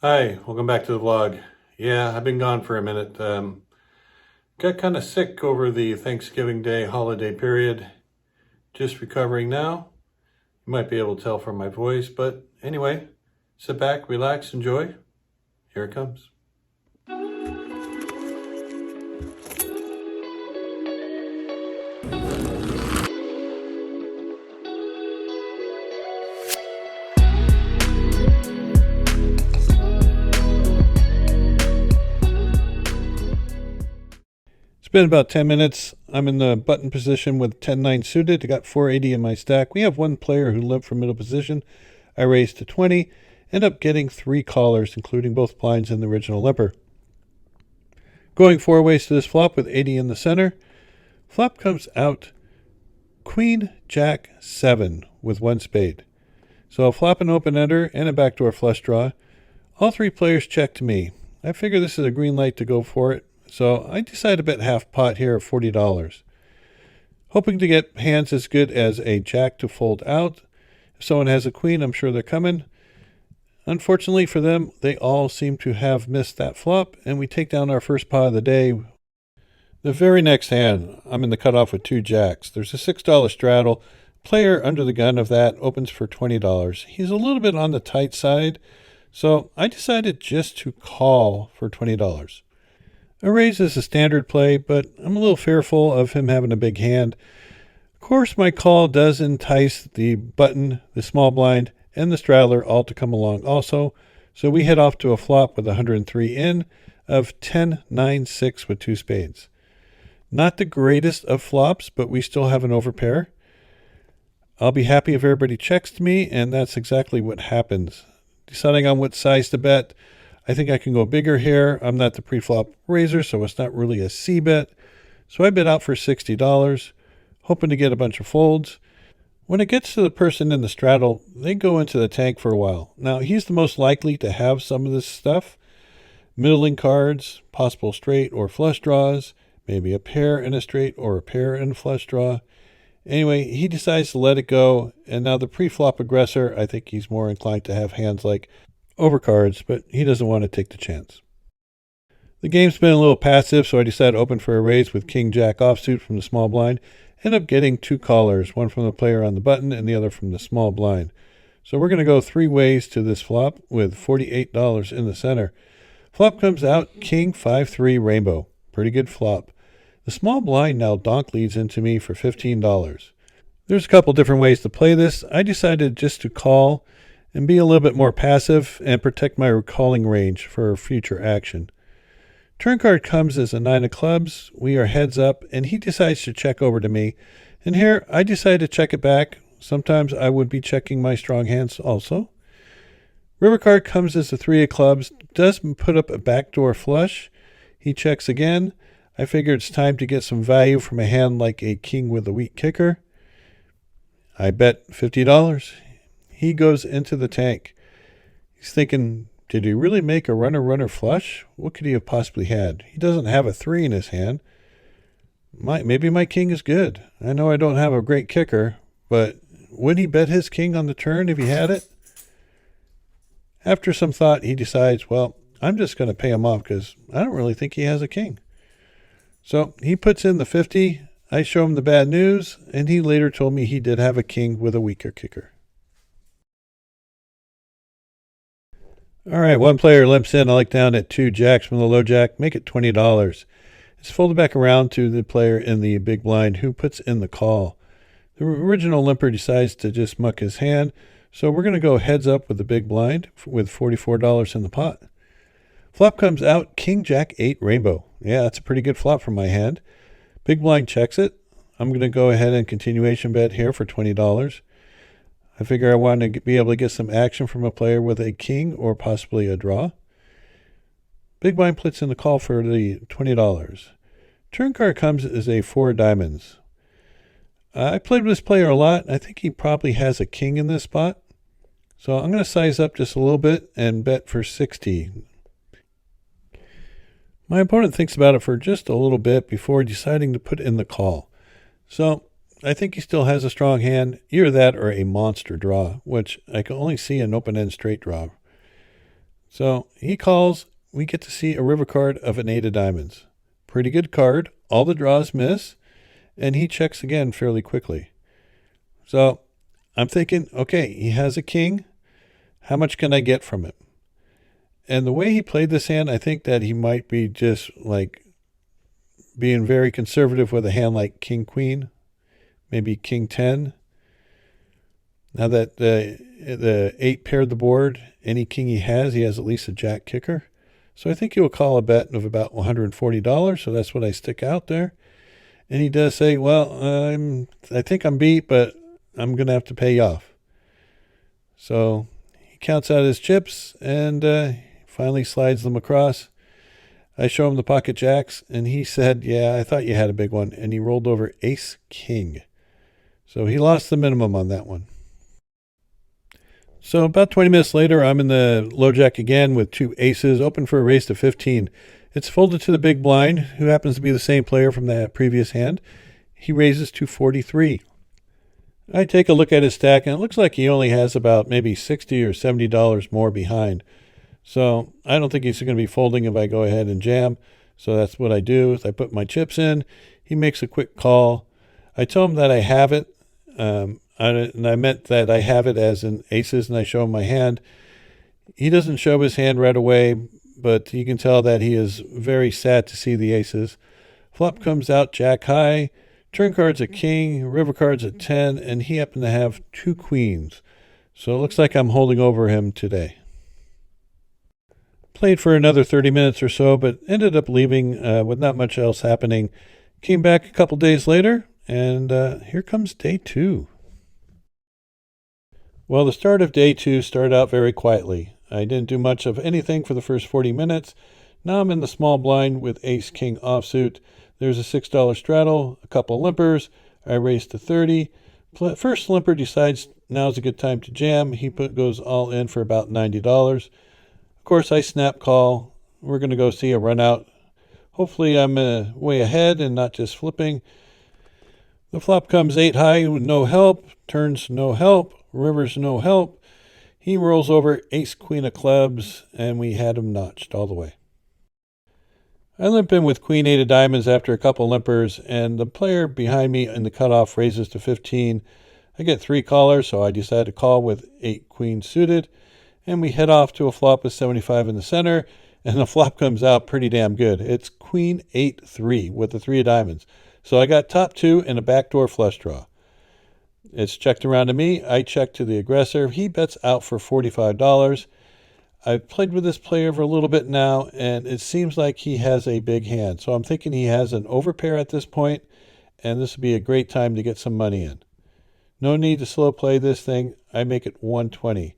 Hi, welcome back to the vlog. Yeah, I've been gone for a minute. Got kind of sick over the Thanksgiving Day holiday period. Just recovering now. You might be able to tell from my voice, but anyway, sit back, relax, enjoy. Here it comes. It's been about 10 minutes. I'm in the button position with 10-9 suited. I got 480 in my stack. We have one player who limped from middle position. I raised to 20. End up getting 3 callers, including both blinds and the original limper. Going 4 ways to this flop with 80 in the center. Flop comes out Queen, Jack, 7 with 1 spade. So I'll flop an open-ender and a backdoor flush draw. All 3 players check to me. I figure this is a green light to go for it, so I decide to bet half pot here at $40. Hoping to get hands as good as a jack to fold out. If someone has a queen, I'm sure they're coming. Unfortunately for them, they all seem to have missed that flop, and we take down our first pot of the day. The very next hand, I'm in the cutoff with 2 jacks. There's a $6 straddle. Player under the gun of that opens for $20. He's a little bit on the tight side, so I decided just to call for $20. A raise is a standard play, but I'm a little fearful of him having a big hand. Of course, my call does entice the button, the small blind, and the straddler all to come along also, so we head off to a flop with 103 in of 10-9-6 with 2 spades. Not the greatest of flops, but we still have an overpair. I'll be happy if everybody checks to me, and that's exactly what happens. Deciding on what size to bet, I think I can go bigger here. I'm not the pre-flop raiser, so it's not really a C bet. So I bet out for $60, hoping to get a bunch of folds. When it gets to the person in the straddle, they go into the tank for a while. Now, he's the most likely to have some of this stuff. Middling cards, possible straight or flush draws, maybe a pair and a straight or a pair and a flush draw. Anyway, he decides to let it go, and now the pre-flop aggressor, I think he's more inclined to have hands like overcards, but he doesn't want to take the chance. The game's been a little passive, so I decided to open for a raise with King Jack offsuit from the small blind. End up getting 2 callers, one from the player on the button and the other from the small blind. So we're going to go 3 ways to this flop with $48 in the center. Flop comes out King 5-3 rainbow. Pretty good flop. The small blind now donk leads into me for $15. There's a couple different ways to play this. I decided just to call and be a little bit more passive and protect my calling range for future action. Turn card comes as a 9 of clubs. We are heads up, and he decides to check over to me. And here, I decide to check it back. Sometimes I would be checking my strong hands also. River card comes as a 3 of clubs. Does put up a backdoor flush. He checks again. I figure it's time to get some value from a hand like a king with a weak kicker. I bet $50. He goes into the tank. He's thinking, did he really make a runner-runner flush? What could he have possibly had? He doesn't have a 3 in his hand. Maybe my king is good. I know I don't have a great kicker, but would he bet his king on the turn if he had it? After some thought, he decides, well, I'm just going to pay him off because I don't really think he has a king. So he puts in the 50. I show him the bad news, and he later told me he did have a king with a weaker kicker. All right, one player limps in. I like down at 2 jacks from the low jack. Make it $20. It's folded back around to the player in the big blind who puts in the call. The original limper decides to just muck his hand, so we're going to go heads up with the big blind with $44 in the pot. Flop comes out King Jack 8 rainbow. Yeah, that's a pretty good flop from my hand. Big blind checks it. I'm going to go ahead and continuation bet here for $20. I figure I want to be able to get some action from a player with a king or possibly a draw. Big blind puts in the call for the $20. Turn card comes as a 4 diamonds. I played with this player a lot. I think he probably has a king in this spot. So I'm going to size up just a little bit and bet for $60. My opponent thinks about it for just a little bit before deciding to put in the call. So I think he still has a strong hand, either that or a monster draw, which I can only see an open-end straight draw. So he calls. We get to see a river card of an 8 of diamonds. Pretty good card. All the draws miss. And he checks again fairly quickly. So I'm thinking, okay, he has a king. How much can I get from it? And the way he played this hand, I think that he might be just like being very conservative with a hand like king queen, maybe king 10. Now that the 8 paired the board, any king he has at least a jack kicker. So I think he'll call a bet of about $140. So that's what I stick out there. And he does say, well, I think I'm beat, but I'm going to have to pay you off. So he counts out his chips and finally slides them across. I show him the pocket jacks, and he said, yeah, I thought you had a big one. And he rolled over ace king. So he lost the minimum on that one. So about 20 minutes later, I'm in the low jack again with 2 aces, open for a raise to 15. It's folded to the big blind, who happens to be the same player from that previous hand. He raises to 43. I take a look at his stack, and it looks like he only has about maybe $60 or $70 more behind. So I don't think he's going to be folding if I go ahead and jam. So that's what I do. Is I put my chips in. He makes a quick call. I tell him that I have it. And I meant that I have it as in aces, and I show him my hand. He doesn't show his hand right away, but you can tell that he is very sad to see the aces. Flop comes out jack high. Turn card's a king. River card's a 10, and he happened to have 2 queens. So it looks like I'm holding over him today. Played for another 30 minutes or so, but ended up leaving with not much else happening. Came back a couple days later, and here comes day 2. Well, the start of day 2 started out very quietly. I didn't do much of anything for the first 40 minutes. Now I'm in the small blind with ace-king offsuit. There's a $6 straddle, a couple limpers. I raise to 30. First limper decides now's a good time to jam. He goes all in for about $90. Of course, I snap call. We're going to go see a run out. Hopefully I'm way ahead and not just flipping. The flop comes 8 high with no help. Turns no help. Rivers no help. He rolls over ace queen of clubs, and we had him notched all the way. I limp in with queen 8 of diamonds after a couple limpers, and the player behind me in the cutoff raises to 15. I get 3 callers, so I decide to call with 8 queens suited, and we head off to a flop with 75 in the center, and the flop comes out pretty damn good. It's queen 8-3 with the 3 of diamonds. So I got top 2 and a backdoor flush draw. It's checked around to me. I check to the aggressor. He bets out for $45. I've played with this player for a little bit now, and it seems like he has a big hand. So I'm thinking he has an overpair at this point, and this would be a great time to get some money in. No need to slow play this thing. I make it 120.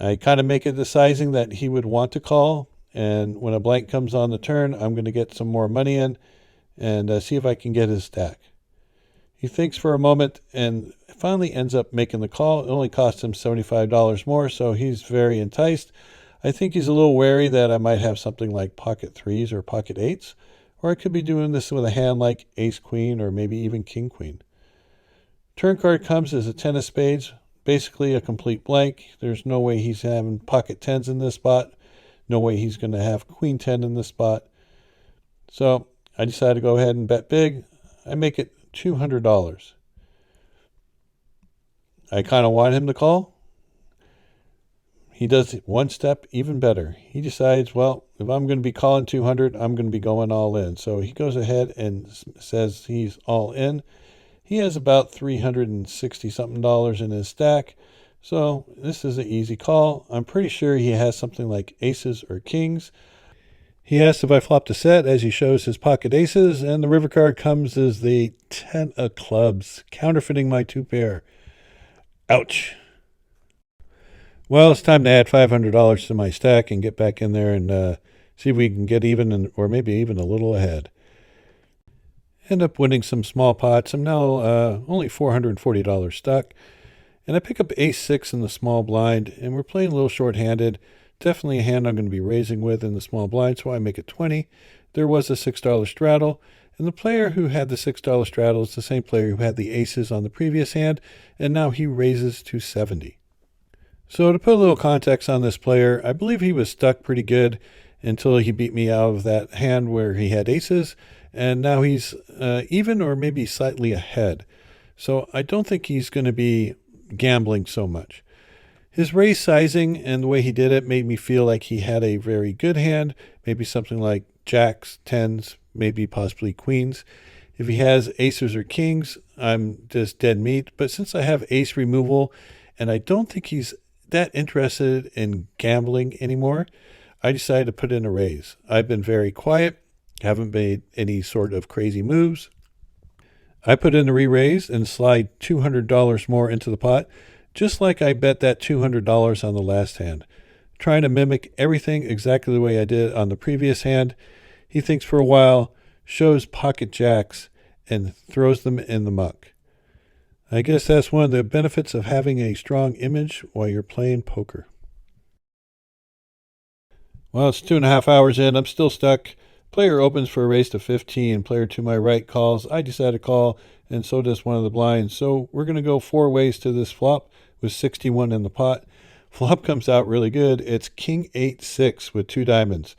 I kind of make it the sizing that he would want to call, and when a blank comes on the turn, I'm going to get some more money in and see if I can get his stack. He thinks for a moment and finally ends up making the call. It only cost him $75 more, so he's very enticed. I think he's a little wary that I might have something like pocket 3s or pocket 8s, or I could be doing this with a hand like ace queen or maybe even king queen. Turn card comes as a 10 of spades, basically a complete blank. There's no way he's having pocket 10s in this spot. No way he's going to have queen 10 in this spot. So I decided to go ahead and bet big. I make it $200. I kind of want him to call. He does it one step even better. He decides, well, if I'm going to be calling 200, I'm going to be going all in. So he goes ahead and says he's all in. He has about $360 something in his stack. So this is an easy call. I'm pretty sure he has something like aces or kings. He asks if I flopped a set as he shows his pocket aces, and the river card comes as the 10 of clubs, counterfeiting my 2 pair. Ouch. Well, it's time to add $500 to my stack and get back in there and see if we can get even or maybe even a little ahead. End up winning some small pots. I'm now only $440 stuck. And I pick up ace-6 in the small blind, and we're playing a little short-handed. Definitely a hand I'm going to be raising with in the small blind, so I make it 20. There was a $6 straddle, and the player who had the $6 straddle is the same player who had the aces on the previous hand, and now he raises to 70. So to put a little context on this player, I believe he was stuck pretty good until he beat me out of that hand where he had aces, and now he's even or maybe slightly ahead. So I don't think he's going to be gambling so much. His raise sizing and the way he did it made me feel like he had a very good hand, maybe something like jacks, tens, maybe possibly queens. If he has aces or kings, I'm just dead meat. But since I have ace removal and I don't think he's that interested in gambling anymore, I decided to put in a raise. I've been very quiet, haven't made any sort of crazy moves. I put in a re-raise and slide $200 more into the pot, just like I bet that $200 on the last hand, trying to mimic everything exactly the way I did on the previous hand. He thinks for a while, shows pocket jacks, and throws them in the muck. I guess that's one of the benefits of having a strong image while you're playing poker. Well, it's 2.5 hours in. I'm still stuck. Player opens for a raise to 15. Player to my right calls. I decide to call, and so does one of the blinds. So we're going to go 4 ways to this flop with 61 in the pot. Flop comes out really good. It's King 8-6 with 2 diamonds.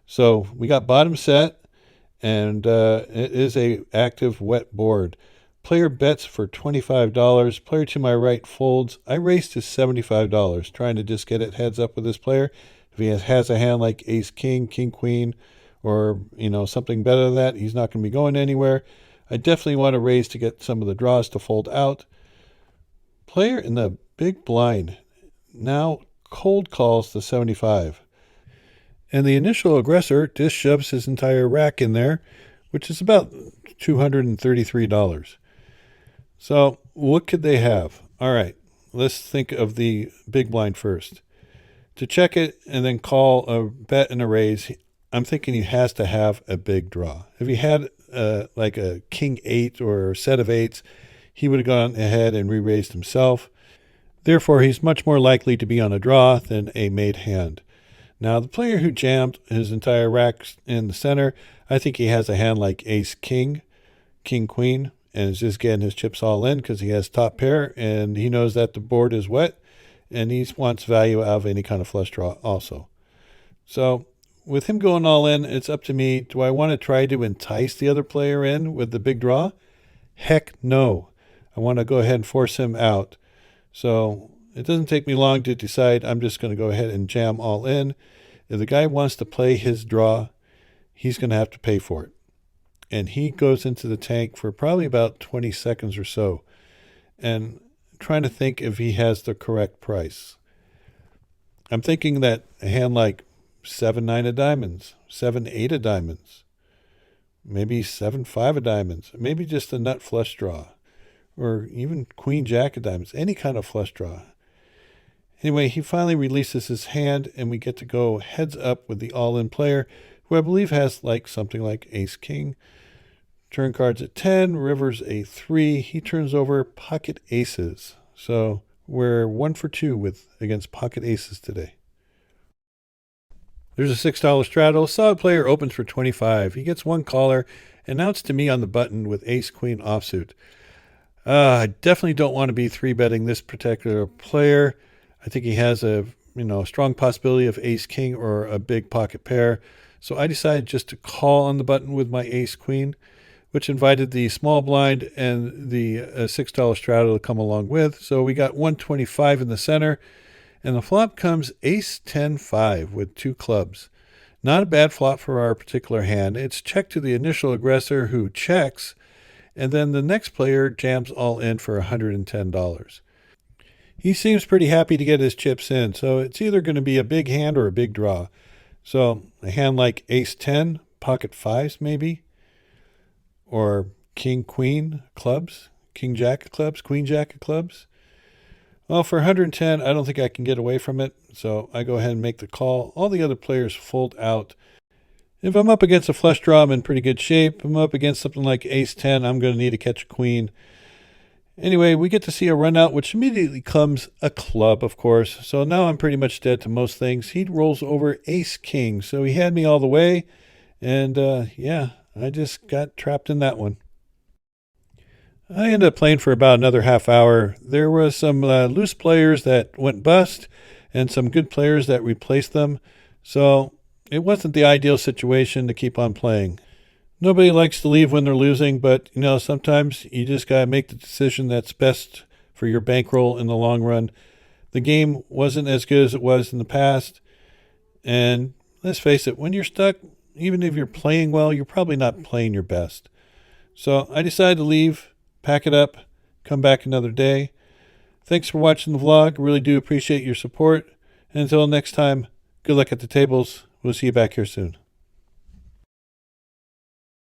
So we got bottom set, and it is a active wet board. Player bets for $25. Player to my right folds. I raise to $75, trying to just get it heads up with this player. If he has a hand like ace king, king queen, or something better than that, he's not going to be going anywhere. I definitely want to raise to get some of the draws to fold out. Player in the big blind now cold calls the 75. And the initial aggressor just shoves his entire rack in there, which is about $233. So what could they have? All right, let's think of the big blind first. To check it and then call a bet and a raise, I'm thinking he has to have a big draw. If he had like a king 8 or a set of 8s, he would have gone ahead and re-raised himself. Therefore, he's much more likely to be on a draw than a made hand. Now, the player who jammed his entire rack in the center, I think he has a hand like ace king, king queen, and is just getting his chips all in because he has top pair and he knows that the board is wet and he wants value out of any kind of flush draw also. So with him going all in, it's up to me. Do I want to try to entice the other player in with the big draw? Heck no. I want to go ahead and force him out. So it doesn't take me long to decide I'm just going to go ahead and jam all in. If the guy wants to play his draw, he's going to have to pay for it. And he goes into the tank for probably about 20 seconds or so. And trying to think if he has the correct price. I'm thinking that a hand like 7-9 of diamonds, 7-8 of diamonds, maybe 7-5 of diamonds, maybe just a nut flush draw, or even queen jack of diamonds, any kind of flush draw. Anyway, he finally releases his hand, and we get to go heads up with the all-in player, who I believe has something like ace king. Turn cards at 10, rivers a 3. He turns over pocket aces. So we're 1 for 2 against pocket aces today. There's a $6 straddle. Solid player opens for 25. He gets 1 caller, and now it's to me on the button with ace queen offsuit. I definitely don't want to be 3-betting this particular player. I think he has a strong possibility of ace king or a big pocket pair. So I decided just to call on the button with my ace queen, which invited the small blind and the $6 straddle to come along with. So we got 125 in the center, and the flop comes ace 10-5 with 2 clubs. Not a bad flop for our particular hand. It's check to the initial aggressor who checks, and then the next player jams all in for $110. He seems pretty happy to get his chips in, so it's either going to be a big hand or a big draw. So a hand like ace 10, pocket 5s maybe, or king queen clubs, king jack of clubs, queen jack of clubs. Well, for 110, I don't think I can get away from it, so I go ahead and make the call. All the other players fold out. If I'm up against a flush draw, I'm in pretty good shape. If I'm up against something like ace 10, I'm going to need to catch a queen. Anyway, we get to see a run out, which immediately comes a club, of course. So now I'm pretty much dead to most things. He rolls over ace king, so he had me all the way, and yeah, I just got trapped in that one. I ended up playing for about another half hour. There was some loose players that went bust and some good players that replaced them. So it wasn't the ideal situation to keep on playing. Nobody likes to leave when they're losing, but sometimes you just got to make the decision that's best for your bankroll in the long run. The game wasn't as good as it was in the past. And let's face it, when you're stuck, even if you're playing well, you're probably not playing your best. So I decided to leave, pack it up, come back another day. Thanks for watching the vlog. Really do appreciate your support. And until next time, good luck at the tables. We'll see you back here soon.